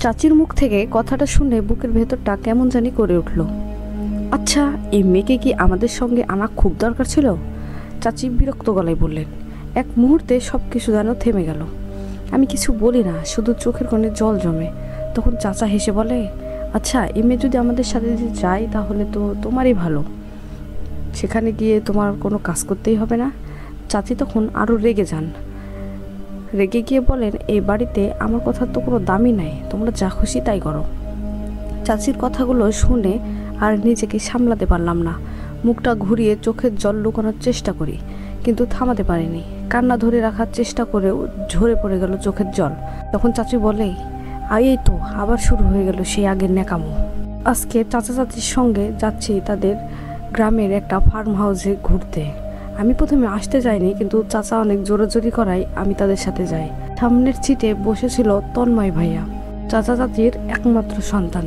চাচির মুখ থেকে কথাটা শুনে বুকের ভেতরটা কেমন জানি করে উঠল। আচ্ছা, এই মেয়েকে কি আমাদের সঙ্গে আনা খুব দরকার ছিল? চাচি বিরক্ত গলায় বললেন। এক মুহূর্তে সব কিছু যেন থেমে গেল। আমি কিছু বলি না, শুধু চোখের কোণে জল জমে। তখন চাচা হেসে বলে, আচ্ছা, এই মেয়ে যদি আমাদের সাথে যায় তাহলে তো তোমারই ভালো, সেখানে গিয়ে তোমার কোনো কাজ করতেই হবে না। চাচি তখন আরও রেগে যান। রেগে গিয়ে বলেন, এই বাড়িতে আমার কথার তো কোনো দামই নাই, তোমরা যা খুশি তাই করো। চাচির কথাগুলো শুনে আর নিজেকে সামলাতে পারলাম না। মুখটা ঘুরিয়ে চোখের জল লুকানোর চেষ্টা করি, কিন্তু থামাতে পারিনি। কান্না ধরে রাখার চেষ্টা করেও ঝরে পড়ে গেল চোখের জল। তখন চাচি বলে, এই তো আবার শুরু হয়ে গেল সেই আগের ন্যাকামো। আজকে চাচা চাচির সঙ্গে যাচ্ছি তাদের গ্রামের একটা ফার্ম হাউসে ঘুরতে। আমি প্রথমে আসতে যাইনি, কিন্তু চাচা অনেক জোরাজোরি করায় আমি তাদের সাথে যাই। সামনের সিটে বসেছিল তন্ময় ভাইয়া, চাচা চাচির একমাত্র সন্তান।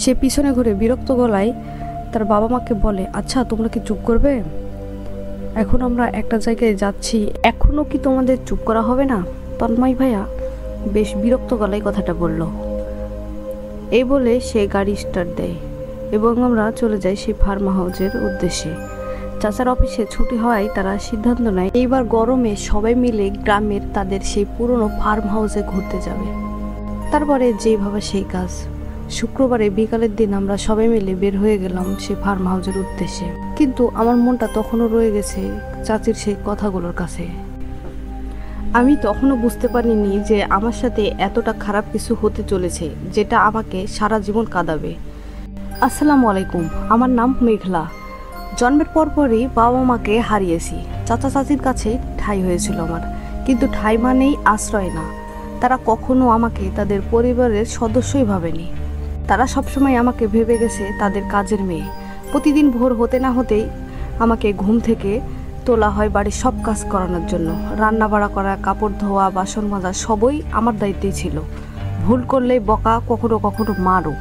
সে পিছনে ঘুরে বিরক্ত গলায় তার বাবা মাকে বলে, আচ্ছা তোমরা কি চুপ করবে? এখন আমরা একটা জায়গায় যাচ্ছি, এখনো কি তোমাদের চুপ করা হবে না? তন্ময় ভাইয়া বেশ বিরক্ত গলায় কথাটা বলল। এই বলে সে গাড়ি স্টার্ট দেয় এবং আমরা চলে যাই সেই ফার্ম হাউসের উদ্দেশ্যে। চাচার অফিসে ছুটি হওয়ায় তারা সিদ্ধান্ত নেয় এইবার গরমে সবাই মিলে গ্রামের তাদের সেই পুরনো ফার্ম হাউসে ঘুরতে যাবে। তারপরে যেইভাবে সেই কাজ। শুক্রবারে বিকালের দিন আমরা সবাই মিলে বের হয়ে গেলাম সেই ফার্ম হাউসের উদ্দেশ্যে। কিন্তু আমার মনটা তখনও রয়ে গেছে চাচির সেই কথাগুলোর কাছে। আমি তখনও বুঝতে পারিনি যে আমার সাথে এতটা খারাপ কিছু হতে চলেছে, যেটা আমাকে সারা জীবন কাঁদাবে। আসসালামু আলাইকুম, আমার নাম মেঘলা। জন্মের পরপরই বাবা মাকে হারিয়েছি। চাচা চাচির কাছে ঠাঁই হয়েছিল আমার, কিন্তু ঠাঁই মানেই আশ্রয় না। তারা কখনো আমাকে তাদের পরিবারের সদস্যই ভাবেনি। তারা সবসময় আমাকে ভেবে গেছে তাদের কাজের মেয়ে। প্রতিদিন ভোর হতে না হতেই আমাকে ঘুম থেকে তোলা হয় বাড়ির সব কাজ করানোর জন্য। রান্না বাড়া করা, কাপড় ধোয়া, বাসন মাজা সবই আমার দায়িত্বেই ছিল। ভুল করলেই বকা, কখনো কখনো মারও।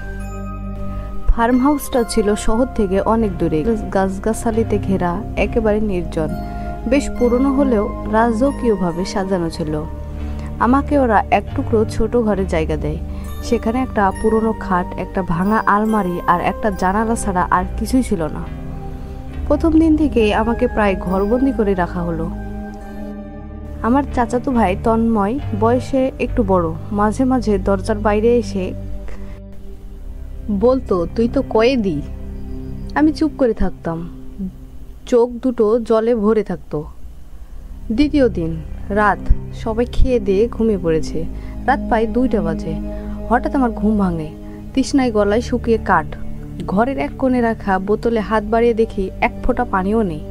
ফার্ম হাউসটা ছিল শহর থেকে অনেক দূরে, গাছগাছালিতে ঘেরা, একেবারে নির্জন। বেশ পুরনো হলেও রাজকীয়ভাবে সাজানো ছিল। আমাকে ওরা এক টুকরো ছোট ঘরে জায়গা দেয়। সেখানে একটা পুরনো খাট, একটা ভাঙা আলমারি আর একটা জানালা ছাড়া আর কিছুই ছিল না। প্রথম দিন থেকেই আমাকে প্রায় ঘরবন্দি করে রাখা হলো। আমার চাচাতো ভাই তন্ময় বয়সে একটু বড়, মাঝে মাঝে দরজার বাইরে এসে বলতো, তুই তো কয়েদি। আমি চুপ করে থাকতাম, চোখ দুটো জলে ভরে থাকতো। দ্বিতীয় দিন রাত, সবাই খেয়ে দিয়ে ঘুমিয়ে পড়েছে। রাত প্রায় 2টা বাজে। হঠাৎ আমার ঘুম ভাঙে। তৃষ্ণায় গলায় শুকিয়ে কাঠ। ঘরের এক কোণে রাখা বোতলে হাত বাড়িয়ে দেখি এক ফোঁটা পানিও নেই।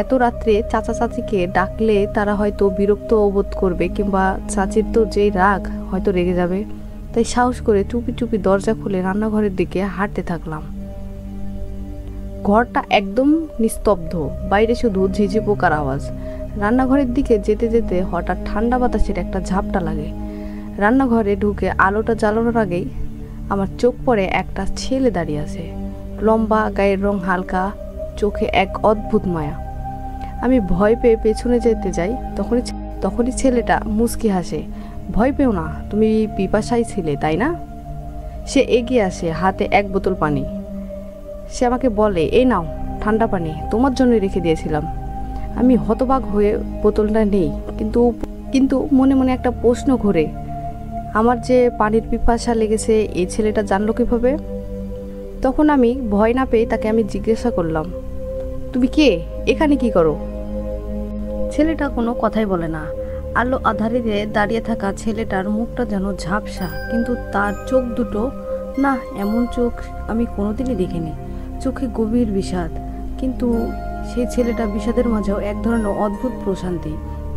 এত রাত্রে চাচা চাচিকে ডাকলে তারা হয়তো বিরক্ত বোধ করবে, কিংবা চাচির তো যেই রাগ, হয়তো রেগে যাবে। তাই সাহস করে চুপি চুপি দরজা খুলে রান্নাঘরের দিকে হাঁটতে থাকলাম। ঘরটা একদম নিস্তব্ধ, বাইরে শুধু ঝিঝি পোকার আওয়াজ। রান্নাঘরের দিকে যেতে যেতে হঠাৎ ঠান্ডা বাতাসের একটা ঝাপটা লাগে। রান্নাঘরে ঢুকে আলোটা জ্বালানোর আগেই আমার চোখ পড়ে একটা ছেলে দাঁড়িয়ে আছে। লম্বা, গায়ের রং হালকা, চোখে এক অদ্ভুত মায়া। আমি ভয় পেয়ে পেছনে যেতে যাই, তখনই ছেলেটা মুচকি হাসে। ভয় পেও না, তুমি পিপাসায় ছিলে তাই না? সে এগিয়ে আসে, হাতে এক বোতল পানি। সে আমাকে বলে, এই নাও ঠান্ডা পানি, তোমার জন্য রেখে দিয়েছিলাম। আমি হতবাক হয়ে বোতলটা নেই, কিন্তু মনে মনে একটা প্রশ্ন ঘোরে, আমার যে পানির পিপাসা লেগেছে এই ছেলেটা জানলো কিভাবে? তখন আমি ভয় না পেয়ে তাকে আমি জিজ্ঞাসা করলাম, তুমি কে, এখানে কি করো? ছেলেটা কোনো কথাই বলে না। আলো আধারে দাঁড়িয়ে থাকা ছেলেটার মুখটা যেন ঝাপসা, কিন্তু তার চোখ দুটো, না, এমন চোখ আমি কোনোদিনই দেখিনি। চোখে গভীর বিষাদ, কিন্তু সেই ছেলেটা বিষাদের মাঝেও এক ধরনের অদ্ভুত প্রশান্তি।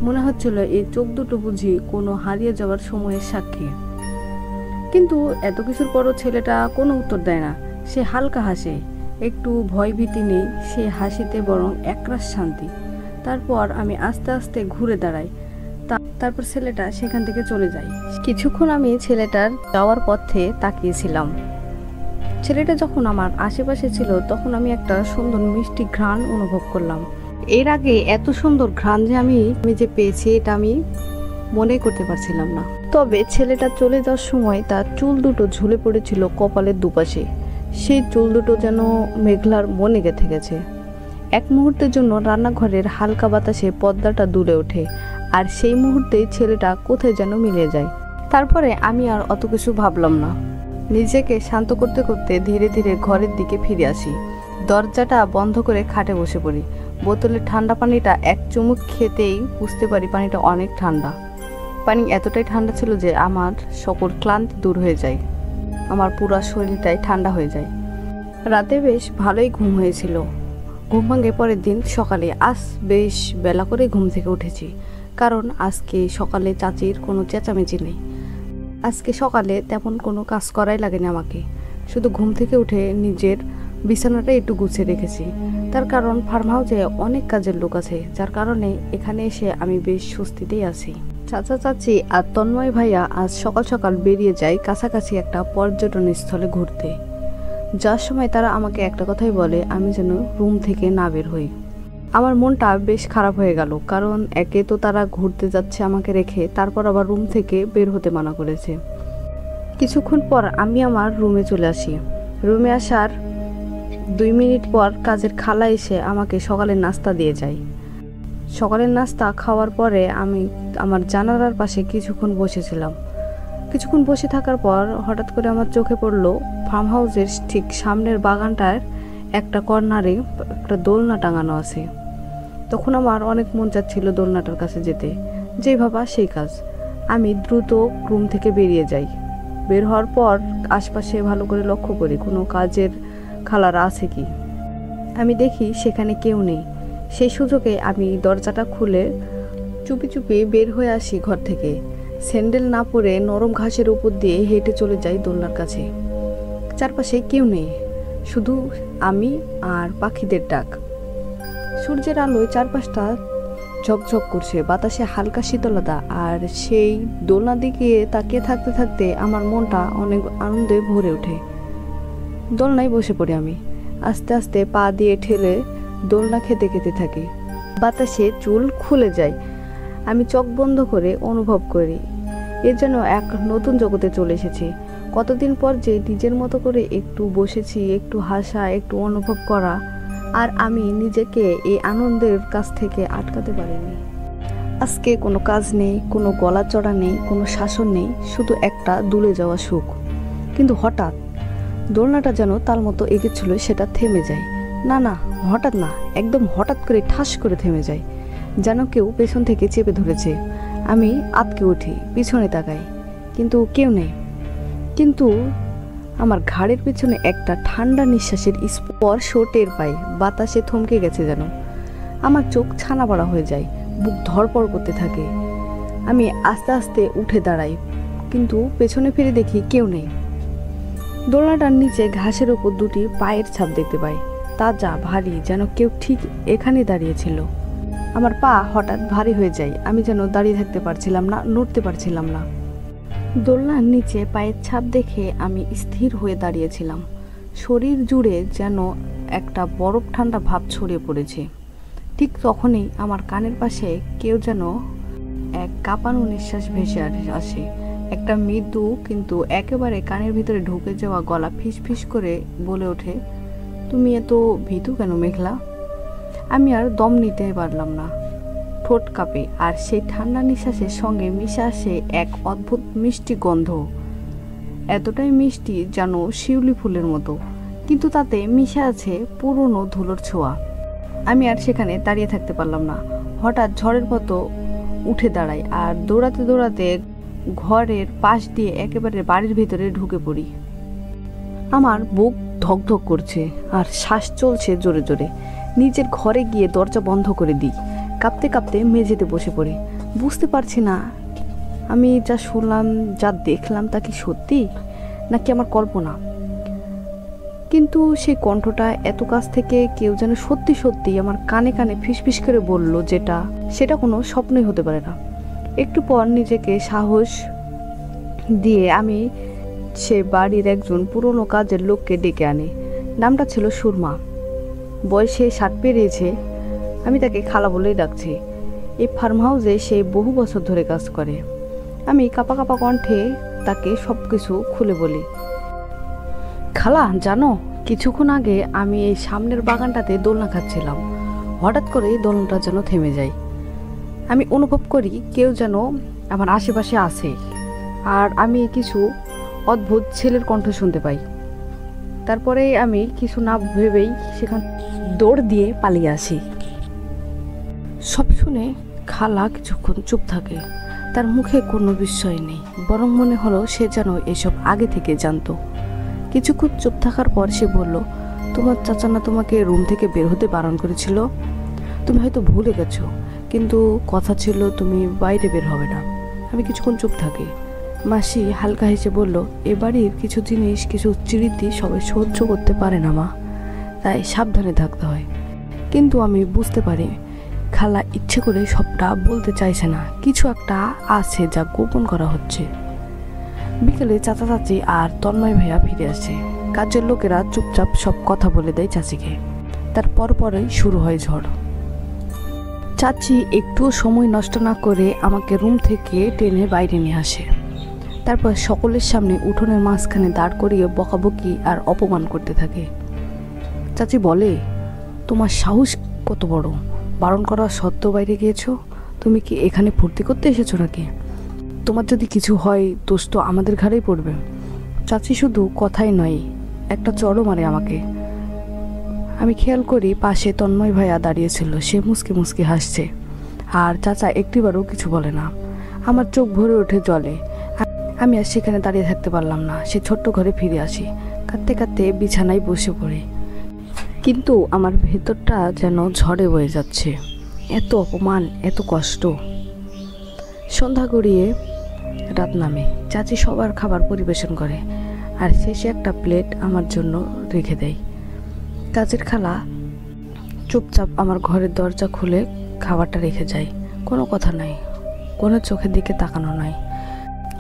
মনে হচ্ছিল এই চোখ দুটো বুঝি কোনো হারিয়ে যাওয়ার সময়ের সাক্ষী। কিন্তু এত কিছুর পরও ছেলেটা কোনো উত্তর দেয় না। সে হালকা হাসে, একটু ভয়ভীতি নেই সে হাসিতে, বরং একরাশ শান্তি। তারপর আমি আস্তে আস্তে ঘুরে দাঁড়াই। তারপর ছেলেটা সেখান থেকে চলে যায়। কিছুক্ষণ আমি ছেলেটার যাওয়ার পথে তাকিয়েছিলাম। ছেলেটা যখন আমার আশেপাশে ছিল তখন আমি একটা সুন্দর মিষ্টি ঘ্রাণ অনুভব করলাম। এর আগে এত সুন্দর ঘ্রাণ যে আমি যে পেয়েছি এটা আমি মনে করতে পারছিলাম না। তবে ছেলেটা চলে যাওয়ার সময় তার চুল দুটো ঝুলে পড়েছিল কপালের দুপাশে। সেই চুল দুটো যেন মেঘলার মনে গেঁথে গেছে। এক মুহূর্তের জন্য রান্নাঘরের হালকা বাতাসে পর্দাটা দুলে ওঠে, আর সেই মুহূর্তেই ছেলেটা কোথায় যেন মিলে যায়। তারপরে আমি আর অত কিছু ভাবলাম না, নিজেকে শান্ত করতে করতে ধীরে ধীরে ঘরের দিকে ফিরে আসি। দরজাটা বন্ধ করে খাটে বসে পড়ি। বোতলের ঠান্ডা পানিটা এক চুমুক খেতেই বুঝতে পারি পানিটা অনেক ঠান্ডা। পানি এতটাই ঠান্ডা ছিল যে আমার সকল ক্লান্তি দূর হয়ে যায়, আমার পুরো শরীরটাই ঠান্ডা হয়ে যায়। রাতে বেশ ভালোই ঘুম হয়েছিল। ঘুম ভাঙে পরের দিন সকালে। আজ বেশ বেলা করে ঘুম থেকে উঠেছি, কারণ আজকে সকালে চাচির কোনো চেঁচামেচি নেই। আজকে সকালে তেমন কোনো কাজ করাই লাগেনি আমাকে, শুধু ঘুম থেকে উঠে নিজের বিছানাটা একটু গুছিয়ে রেখেছি। তার কারণ ফার্ম হাউসে অনেক কাজের লোক আছে, যার কারণে এখানে এসে আমি বেশ স্বস্তিতেই আছি। চাচা চাচি আর তন্ময় ভাইয়া আজ সকাল সকাল বেরিয়ে যায় কাছাকাছি একটা পর্যটন স্থলে ঘুরতে। যাওয়ার সময় তারা আমাকে একটা কথাই বলে, আমি যেন রুম থেকে না বের হই। আমার মনটা বেশ খারাপ হয়ে গেল, কারণ একে তো তারা ঘুরতে যাচ্ছে আমাকে রেখে, তারপর আবার রুম থেকে বের হতে মানা করেছে। কিছুক্ষণ পর আমি আমার রুমে চলে আসি। রুমে আসার 2 মিনিট পর কাজের খালা এসে আমাকে সকালের নাস্তা দিয়ে যায়। সকালের নাস্তা খাওয়ার পরে আমি আমার জানালার পাশে কিছুক্ষণ বসেছিলাম। কিছুক্ষণ বসে থাকার পর হঠাৎ করে আমার চোখে পড়লো ফার্ম হাউসের ঠিক সামনের বাগানটার একটা কর্নারে একটা দোলনা টাঙানো আছে। তখন আমার অনেক মন চাচ্ছিল দোলনাটার কাছে যেতে, যেই ভাবা সেই কাজ। আমি দ্রুত রুম থেকে বেরিয়ে যাই। বের হওয়ার পর আশপাশে ভালো করে লক্ষ্য করি কোনো কাজের খালারা আছে কি। আমি দেখি সেখানে কেউ নেই। সেই সুযোগে আমি দরজাটা খুলে চুপি চুপি বের হয়ে আসি ঘর থেকে। স্যান্ডেল না পরে নরম ঘাসের উপর দিয়ে হেঁটে চলে যাই দোলনার কাছে। চারপাশে কেউ নেই, শুধু আমি আর পাখিদের ডাক। সূর্যের আলোয় চারপাশটা ঝকঝক করছে, বাতাসে হালকা শীতলতা। আর সেই দোলনার দিকে তাকিয়ে থাকতে থাকতে আমার মনটা অনেক আনন্দে ভরে ওঠে। দোলনায় বসে পড়ি আমি। আস্তে আস্তে পা দিয়ে ঠেলে দোলনা খেতে খেতে থাকি। বাতাসে চুল খুলে যায়। আমি চোখ বন্ধ করে অনুভব করি এর যেন এক নতুন জগতে চলে এসেছি। কতদিন পর যে নিজের মতো করে একটু বসেছি, একটু হাসা, একটু অনুভব করা, আর আমি নিজেকে এই আনন্দের কাছ থেকে আটকাতে পারিনি। আজকে কোনো কাজ নেই, কোনো গলা চড়া নেই, কোনো শাসন নেই, শুধু একটা দুলে যাওয়া সুখ। কিন্তু হঠাৎ দোলনাটা যেন তার মতো এগেছিল, সেটা থেমে যায়। না না, হঠাৎ না, একদম হঠাৎ করে ঠাস করে থেমে যায়, যেন কেউ পেছন থেকে চেপে ধরেছে। আমি আটকে উঠি, পিছনে তাকাই, কিন্তু কেউ নেই। কিন্তু আমার ঘাড়ের পেছনে একটা ঠান্ডা নিঃশ্বাসের স্পর্শ টের পাই। বাতাসে থমকে গেছে যেন। আমার চোখ ছানা বড়া হয়ে যায়, বুক ধড়পড় করতে থাকে। আমি আস্তে আস্তে উঠে দাঁড়াই, কিন্তু পেছনে ফিরে দেখি কেউ নেই। দোলনাটার নিচে ঘাসের ওপর দুটি পায়ের ছাপ দেখতে পাই, তাজা ভারী, যেন কেউ ঠিক এখানে দাঁড়িয়েছিল। আমার পা হঠাৎ ভারী হয়ে যায়। আমি যেন দাঁড়িয়ে থাকতে পারছিলাম না, নড়তে পারছিলাম না। দোলনার নিচে পায়ের ছাপ দেখে আমি স্থির হয়ে দাঁড়িয়েছিলাম। শরীর জুড়ে যেন একটা বরফ ঠান্ডা ভাব ছড়িয়ে পড়েছে। ঠিক তখনই আমার কানের পাশে কেউ যেন এক কাঁপানো নিঃশ্বাস ভেসে আসে। একটা মৃদু কিন্তু একেবারে কানের ভিতরে ঢুকে যাওয়া গলা ফিস ফিস করে বলে ওঠে, তুমি এত ভীতু কেন মেঘলা? আমি আর দম নিতে পারলাম না, ঠোঁট কাঁপে। আর সেই ঠান্ডা নিঃশ্বাসের সঙ্গে মিশে আসে এক অদ্ভুত মিষ্টি গন্ধ, এতটাই মিষ্টি যেন শিউলি ফুলের মতো, কিন্তু তাতে মিশে আছে পুরনো ধুলোর ছোঁয়া। আমি আর সেখানে দাঁড়িয়ে থাকতে পারলাম না। হঠাৎ ঝড়ের মতো উঠে দাঁড়াই আর দৌড়াতে দৌড়াতে ঘরের পাশ দিয়ে একেবারে বাড়ির ভিতরে ঢুকে পড়ি। আমার বুক ধকধক করছে আর শ্বাস চলছে জোরে জোরে। নিজের ঘরে গিয়ে দরজা বন্ধ করে দিই। কাঁপতে কাঁপতে মেঝেতে বসে পড়ি। বুঝতে পারছি না আমি যা শুনলাম, যা দেখলাম তা কি সত্যি নাকি আমার কল্পনা। কিন্তু সেই কণ্ঠটা এত কাছ থেকে কেউ যেন সত্যি সত্যি আমার কানে কানে ফিসফিস করে বলল, সেটা কোনো স্বপ্নই হতে পারে না। একটু পর নিজেকে সাহস দিয়ে আমি সে বাড়ির একজন পুরনো কাজের লোককে ডেকে আনি। নামটা ছিল সুরমা। বয়সে 60 পেরিয়েছে। আমি তাকে খালা বলেই ডাকছি। এই ফার্ম হাউসে সে বহু বছর ধরে কাজ করে। আমি কাঁপা কাঁপা কণ্ঠে তাকে সব কিছু খুলে বলি। খালা জানো, কিছুক্ষণ আগে আমি এই সামনের বাগানটাতে দোলনা খাচ্ছিলাম। হঠাৎ করে দোলনাটা যেন থেমে যায়। আমি অনুভব করি কেউ যেন আমার আশেপাশে আছে, আর আমি কিছু অদ্ভুত ছেলের কণ্ঠ শুনতে পাই। তারপরে আমি কিছু না ভেবেই সেখান দৌড় দিয়ে পালিয়ে আসি। সব শুনে খালা কিছুক্ষণ চুপ থাকে। তার মুখে কোনো বিস্ময় নেই, বরং মনে হলো সে যেন এসব আগে থেকে জানতো। কিছুক্ষণ চুপ থাকার পর সে বলল, তোমার চাচা না তোমাকে রুম থেকে বের হতে বারণ করেছিল? তুমি হয়তো ভুলে গেছো, কিন্তু কথা ছিল তুমি বাইরে বের হবে না। আমি কিছুক্ষণ চুপ থাকি। মাসি হালকা হেসে বলল, এ বাড়ির কিছু জিনিস, কিছু স্মৃতি সবাই সহ্য করতে পারে না মা, তাই সাবধানে থাকতে হয়। কিন্তু আমি বুঝতে পারি খালা ইচ্ছে করে সবটা বলতে চাইছে না, কিছু একটা আছে যা গোপন করা হচ্ছে। বিকেলে চাচা চাচি আর তন্ময় ভাইয়া ফিরে আসে। কাজের লোকেরা চুপচাপ সব কথা বলে দেয় চাচিকে। তার পরপরই শুরু হয় ঝড়। চাচি একটুও সময় নষ্ট না করে আমাকে রুম থেকে টেনে বাইরে নিয়ে আসে। তারপর সকলের সামনে উঠোনের মাঝখানে দাঁড় করিয়ে বকাবকি আর অপমান করতে থাকে। চাচি বলে, তোমার সাহস কত বড়, বারণ করা সত্ত্বেও বাইরে গিয়েছো? তুমি কি এখানে ফুর্তি করতে এসেছো নাকি? তোমার যদি কিছু হয় দোষ তো আমাদের ঘাড়েই পড়বে। চাচি শুধু কথাই নয়, একটা চড়ও মারে আমাকে। আমি খেয়াল করি পাশে তন্ময় ভাইয়া দাঁড়িয়েছিল, সে মুসকি মুসকি হাসছে, আর চাচা একটিবারও কিছু বলে না। আমার চোখ ভরে ওঠে জলে। আমি আর সেখানে দাঁড়িয়ে থাকতে পারলাম না, সে ছোট্ট ঘরে ফিরে আসি। কাঁদতে কাঁদতে বিছানায় বসে পড়ি, কিন্তু আমার ভেতরটা যেন ঝড়ে বয়ে যাচ্ছে। এত অপমান, এত কষ্ট। সন্ধ্যা গড়িয়ে রাত নামে। চাচি সবার খাবার পরিবেশন করে, আর শেষে একটা প্লেট আমার জন্য রেখে দেয়। কাজের খালা চুপচাপ আমার ঘরের দরজা খুলে খাবারটা রেখে যায়। কোনো কথা নাই, কোনো চোখের দিকে তাকানো নাই।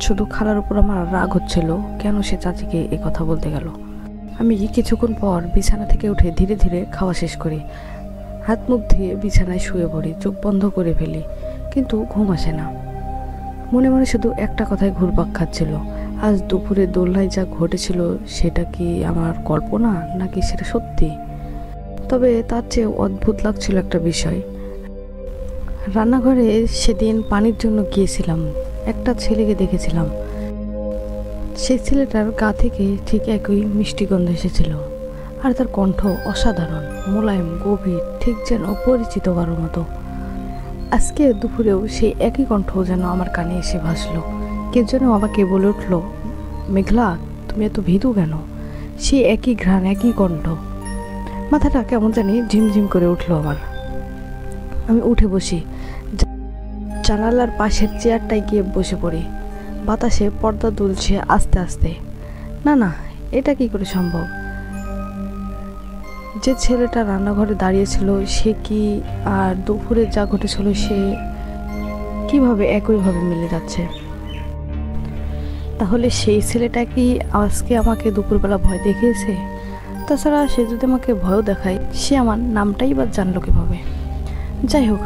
শুধু খালার উপর আমার রাগ হচ্ছিল, কেন সে চাচিকে এ কথা বলতে গেল। আমি কিছুক্ষণ পর বিছানা থেকে উঠে ধীরে ধীরে খাওয়া শেষ করি। হাত মুখ ধুয়ে বিছানায় শুয়ে পড়ি, চোখ বন্ধ করে ফেলি, কিন্তু ঘুম আসে না। মনে মনে শুধু একটা কথায় ঘুরপাক খাচ্ছিল, আজ দুপুরে দোলনায় যা ঘটেছিল সেটা কি আমার কল্পনা নাকি সেটা সত্যি? তবে তার চেয়ে অদ্ভুত লাগছিল একটা বিষয়। রান্নাঘরে সেদিন পানির জন্য গিয়েছিলাম, একটা ছেলেকে দেখেছিলাম। সেই ছেলেটার গা থেকে ঠিক একই মিষ্টি গন্ধ এসেছিল, আর তার কণ্ঠ অসাধারণ, মোলায়েম, গভীর, ঠিক যেন পরিচিত কারোর মতো। আজকে দুপুরেও সেই একই কণ্ঠ যেন আমার কানে এসে ভাসলো। কেউ যেন আমাকে বলে উঠল, মেঘলা তুমি এত ভীতু কেন? সেই একই ঘ্রাণ, একই কণ্ঠ। মাথাটা কেমন জানি ঝিমঝিম করে উঠলো আমার। আমি উঠে বসি, জানালার পাশের চেয়ারটায় গিয়ে বসে পড়ি। বাতাসে পর্দা দুলছে আস্তে আস্তে। না না, এটা কি করে সম্ভব? যে ছেলেটা রান্নাঘরে দাঁড়িয়েছিল সে কি, আর দুপুরে যা ঘটেছিল সে কিভাবে একইভাবে মিলে যাচ্ছে? তাহলে সেই ছেলেটা কি আজকে আমাকে দুপুরবেলা ভয় দেখিয়েছে? তাছাড়া সে যদি আমাকে ভয়ও দেখায়, সে আমার নামটাই বা জানলো কীভাবে? যাই হোক,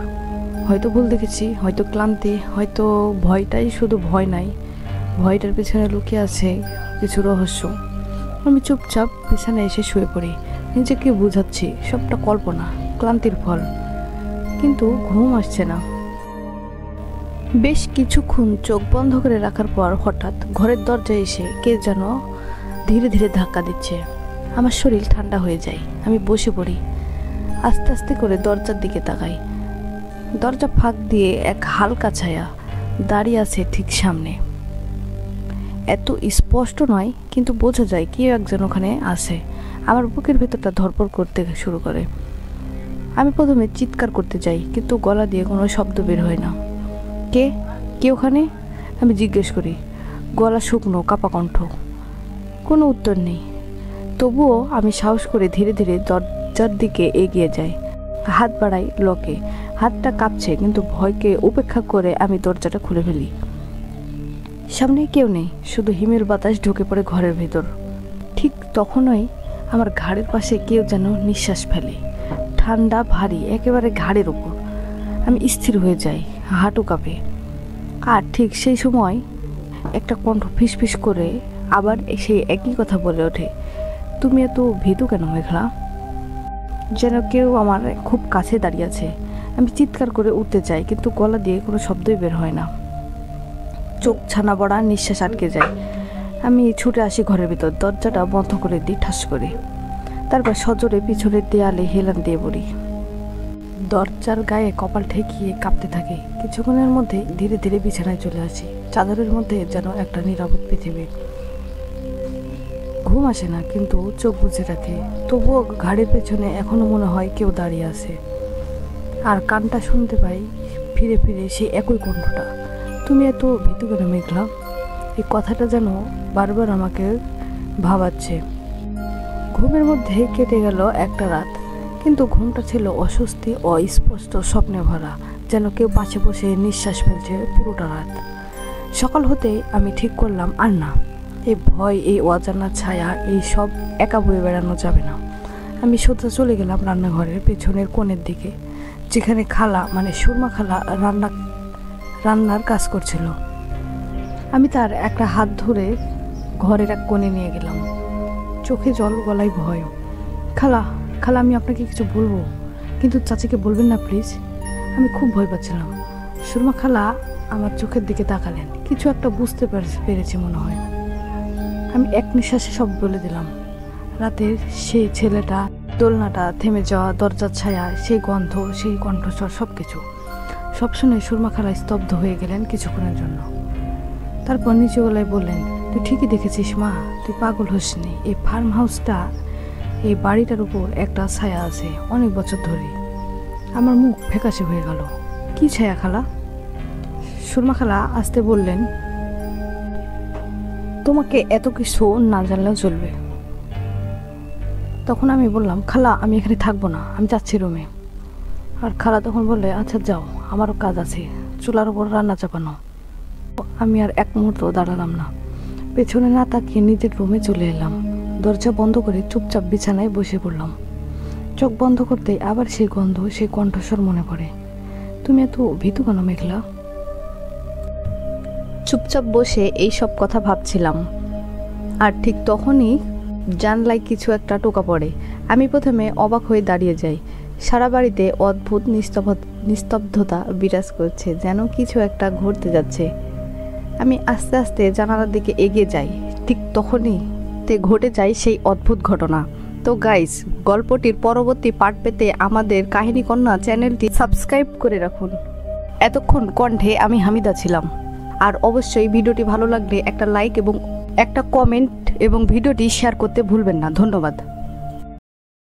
হয়তো ভুল দেখেছি, হয়তো ক্লান্তি, হয়তো ভয়টাই শুধু ভয় নাই, ভয়টার পেছনে লুকিয়ে আছে কিছু রহস্য। আমি চুপচাপ বিছানায় এসে শুয়ে পড়ি। নিজেকে বুঝাচ্ছি সবটা কল্পনা, ক্লান্তির ফল, কিন্তু ঘুম আসছে না। বেশ কিছুক্ষণ চোখ বন্ধ করে রাখার পর হঠাৎ ঘরের দরজায় এসে কে যেন ধীরে ধীরে ধাক্কা দিচ্ছে। আমার শরীর ঠান্ডা হয়ে যায়। আমি বসে পড়ি, আস্তে আস্তে করে দরজার দিকে তাকাই। দরজা ফাঁক দিয়ে এক হালকা ছায়া দাঁড়িয়ে আছে ঠিক সামনে। এত স্পষ্ট নয়, কিন্তু বোঝা যায় কেউ একজন ওখানে আছে। আমার বুকের ভেতরটা ধড়ফড় করতে শুরু করে। আমি প্রথমে চিৎকার করতে যাই, কিন্তু গলা দিয়ে কোনো শব্দ বের হয় না। কে কে ওখানে? আমি জিজ্ঞেস করি, গলা শুকনো, কাঁপা কণ্ঠ। কোনো উত্তর নেই। তবুও আমি সাহস করে ধীরে ধীরে দরজার দিকে এগিয়ে যাই। হাত বাড়াই লকে। হাতটা কাঁপছে, কিন্তু ভয়কে উপেক্ষা করে আমি দরজাটা খুলে ফেলি। সামনে কেউ নেই, শুধু হিমের বাতাস ঢুকে পড়ে ঘরের ভেতর। ঠিক তখনই আমার ঘাড়ের পাশে কেউ যেন নিঃশ্বাস ফেলে, ঠান্ডা, ভারী, একেবারে ঘাড়ের ওপর। আমি স্থির হয়ে যাই, হাঁটু কাঁপে। আর ঠিক সেই সময় একটা কণ্ঠ ফিসফিস করে আবার সেই একই কথা বলে ওঠে, তুমি এত ভীতু কেন মেঘলা? যেন কেউ আমার খুব কাছে দাঁড়িয়ে আছে। আমি চিৎকার করে উঠতে চাই, কিন্তু গলা দিয়ে কোনো শব্দই বের হয় না। চোখ ছানা বড়া, নিঃশ্বাস আটকে যায়। আমি ছুটে আসি ঘরের ভিতর, দরজাটা বন্ধ করে দিই ঠাস করে। তারপর সজোরে পিছনের দেয়ালে হেলান দিয়ে পড়ি। দরজার গায়ে কপাল ঠেকিয়ে কাঁপতে থাকে। কিছুক্ষণের মধ্যে ধীরে ধীরে বিছানায় চলে আসি। চাদরের মধ্যে যেন একটা নিরাপদ পৃথিবী। ঘুম আসে না, কিন্তু চোখ বুজে রাখে। তবুও ঘাড়ের পেছনে এখনো মনে হয় কেউ দাঁড়িয়ে আছে। আর কানটা শুনতে পাই ফিরে ফিরে সেই একই কণ্ঠটা, তুমি এত ভীতু কেন মেঘলা? এই কথাটা যেন বারবার আমাকে ভাবাচ্ছে। ঘুমের মধ্যে কেটে গেল একটা রাত, কিন্তু ঘুমটা ছিল অস্বস্তি, অস্পষ্ট স্বপ্নে ভরা, যেন কেউ পাশে বসে নিঃশ্বাস ফেলছে পুরোটা রাত। সকাল হতেই আমি ঠিক করলাম আর না, এই ভয়, এই অজানা ছায়া, এই সব একা বয়ে বেড়ানো যাবে না। আমি সোজা চলে গেলাম রান্নাঘরের পেছনের কোণের দিকে, যেখানে খালা মানে সুরমা খালা রান্নার কাজ করছিল। আমি তার একটা হাত ধরে ঘরের এক কোণে নিয়ে গেলাম, চোখে জল, গলায় ভয়। খালা, খালা, আমি আপনাকে কিছু বলবো, কিন্তু চাচিকে বলবেন না প্লিজ। আমি খুব ভয় পাচ্ছিলাম। সুরমা খালা আমার চোখের দিকে তাকালেন, কিছু একটা বুঝতে পেরেছি মনে হয়। আমি এক নিঃশ্বাসে সব বলে দিলাম। রাতের সেই ছেলেটা, দোলনাটা, থেমে যাওয়া দরজার ছায়া, সেই গন্ধ, সেই কণ্ঠস্বর, সব কিছু সব শুনে সুরমা খালা স্তব্ধ হয়ে গেলেন কিছুক্ষণের জন্য। তারপর নিচু গলায় বললেন, তুই ঠিকই দেখেছিস মা, তুই পাগল হোসনি। এই ফার্ম হাউসটা, এই বাড়িটার উপর একটা ছায়া আছে অনেক বছর ধরে। আমার মুখ ফ্যাকাশে হয়ে গেল। কি ছায়া খালা? সুরমা খালা আসতে বললেন, তোমাকে এত কিছু না জানলেও চলবে। তখন আমি বললাম, খালা আমি এখানে থাকবো না, আমি যাচ্ছি রুমে। আর খালা তখন বললে, আচ্ছা যাও, আমারও কাজ আছে, চুলার উপর রান্না চাপানো। আমি আর এক মুহূর্ত দাঁড়ালাম না, পেছনে না তাকিয়ে নিজের রুমে চলে এলাম। দরজা বন্ধ করে চুপচাপ বিছানায় বসে পড়লাম। চোখ বন্ধ করতেই আবার সেই গন্ধ, সেই কণ্ঠস্বর মনে পড়ে, তুমি এত ভীতু কেন মেঘলা? চুপচাপ বসে এই সব কথা ভাবছিলাম, আর ঠিক তখনই জানলায় কিছু একটা টোকা পড়ে। আমি প্রথমে অবাক হয়ে দাঁড়িয়ে যাই। সারা বাড়িতে অদ্ভুত নিস্তব্ধতা বিরাজ করছে, যেন কিছু একটা ঘটতে যাচ্ছে। আমি আস্তে আস্তে জানালার দিকে এগিয়ে যাই। ঠিক তখনই ঘটে যায় সেই অদ্ভুত ঘটনা। তো গাইস, গল্পটির পরবর্তী পার্ট পেতে আমাদের কাহিনী কন্যা চ্যানেলটি সাবস্ক্রাইব করে রাখুন। এতক্ষণ কণ্ঠে আমি হামিদা ছিলাম। আর অবশ্যই ভিডিওটি ভালো লাগলে একটা লাইক এবং একটা কমেন্ট এবং ভিডিওটি শেয়ার করতে ভুলবেন না। ধন্যবাদ।